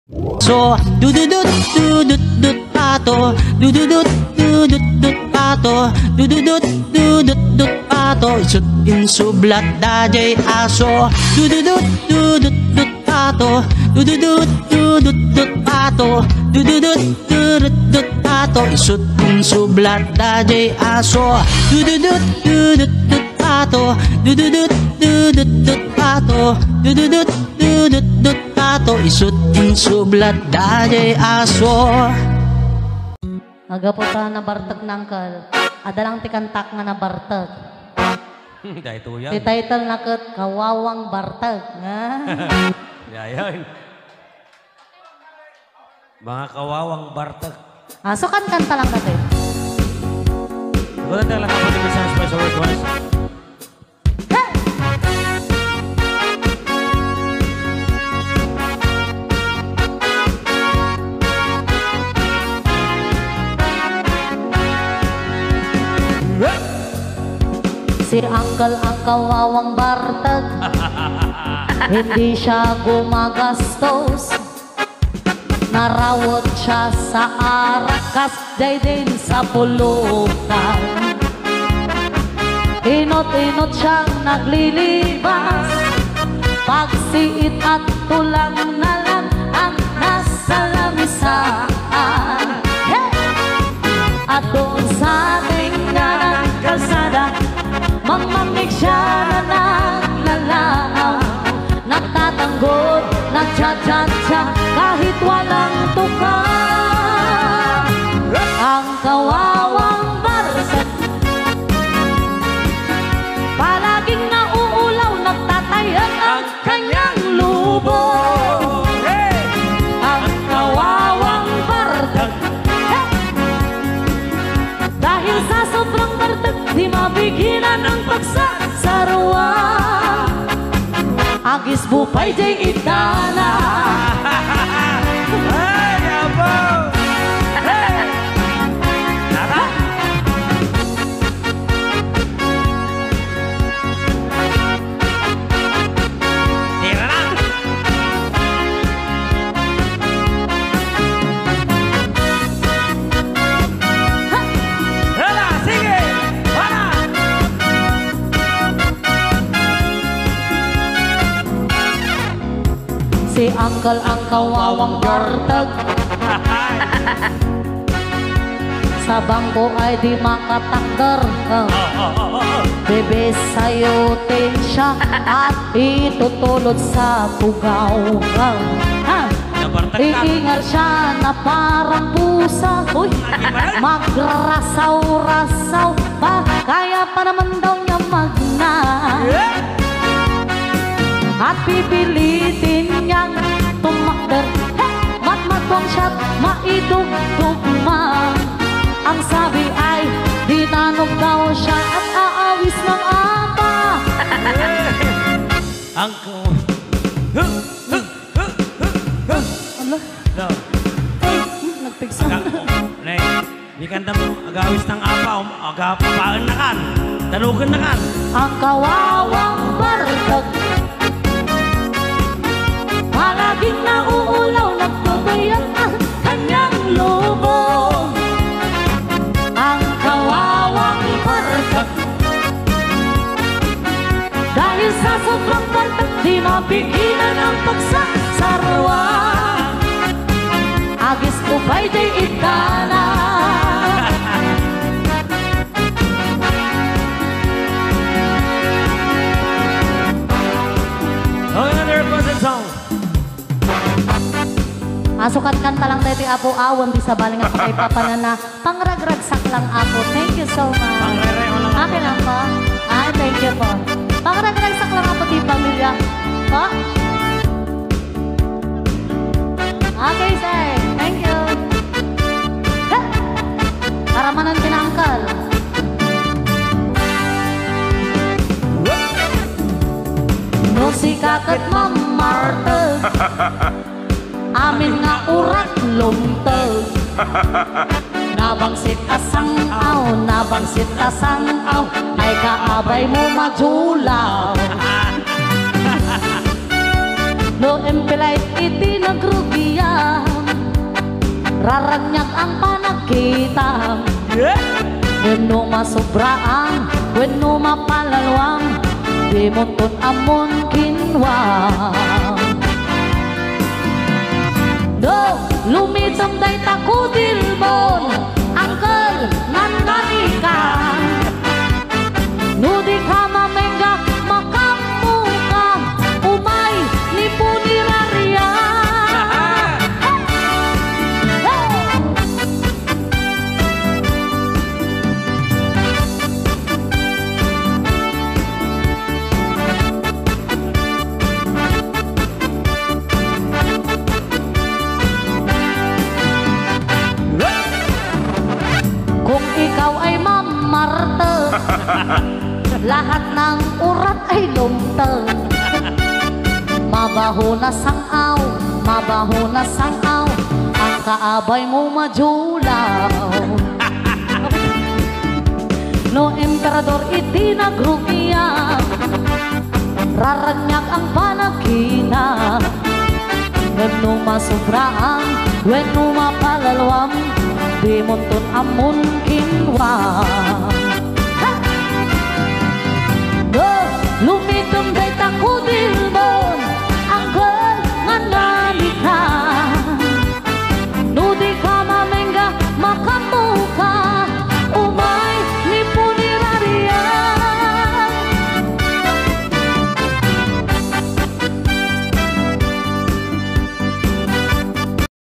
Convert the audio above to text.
So dududut dudut dut pato, dududut dudut dut pato, dududut dudut dut pato, isut insublat dajay aso, dududut dudut dut pato, dududut dudut dut pato, dududut dudut dut pato, isut insublat dajay aso, dududut dudut dut pato, dududut dudut dut pato, dududut dudut dut pato, isut insublat dajay aso. Agaputa na bartag nangkal, adalang tikantak nga na bartag. Dahil ito yan. Di title na kat kawawang bartag. Yayan. Mga kawawang bartag. So kanta lang kasi. Wala tayo lang kapatid sa special request. Si Uncle ang kawawang bartag, hindi siya gumagastos. Narawot siya sa arakas, day din sa pulutan. Inot-inot siyang naglilibas, pagsiit at tulang na lang ang nasa lamisaan. Hey! At doon sa ating ng kalsada, mamamig siya na naglalaw, nagtatanggol, nagtsa-tsa-tsa kahit walang tuka. Ang kawawang bartag, palaging nauulaw, nagtatayag ang kanyang lubo. Ang kawawang bartag, dahil sa sobrang bartag, di mabigilan ang pagsasarwa. Agis bupay jay itala. Ay, abo! Hey! Tara! Tira na! Hala, sige! Hala! Si Uncle ang kawawang bartag, sa bangko ay di makatakder. Bebe sayutin siya at itutulod sa pugaw. Iingal siya na parang pusa, magrasaw-rasaw pa, kaya pa naman daw niya magna. At pipilitin niyang tumakder, matmatwang siya't maidugtugma. Ang sabi ay dinanog daw siya at aawis ng apa. Ang Ano? No. Nagpigsa. Nay, di kanta mo, agawis ng apa, agapapaan na kan, tanugan na kan. Ang kawawang bartag, palaging nauulaw, nagpabayang ang kanyang lobo. Ang kawawang bartag, dahil sa sobrang bartag, di mapigilan ang pagsasarwa. Agis ko ba'y di itana. Oh, another requested song. Asukat kanta lang tayo ti Apo Awon, di sa baling ako kay Papanana. Pangragragsak lang Apo. Thank you so much. Pangrere ko lang ako. Akin lang po. Ay, thank you po. Pangragragsak lang Apo ti pamilya. Po? Okay, sir. Thank you. Ha! Paramanan pinangkal. No si kakat mamartag, amin nga urat lumtag. Nabangsit asangaw, nabangsit asangaw, ay kaabay mo majulaw. No empelay iti nagrugiya, Raranyag ang panagkita. Wenno masobraan, wenno mapalalwang, di monton amon kinwang. Do, lumitam day takudilbon, angkel nandalika. Nudi ka mamenga, makamuka, umay ni puniraria. Kung ikaw ay mamarte, lahat ng urat ay lumteng. Mabaho na sangaw, mabaho na sangaw, ang kaabay mo majulaw. No emperador itinagrugiya, raranyag ang panagkina. Wenno masobraan, wenno mapalalwam, di monton amon kinwang.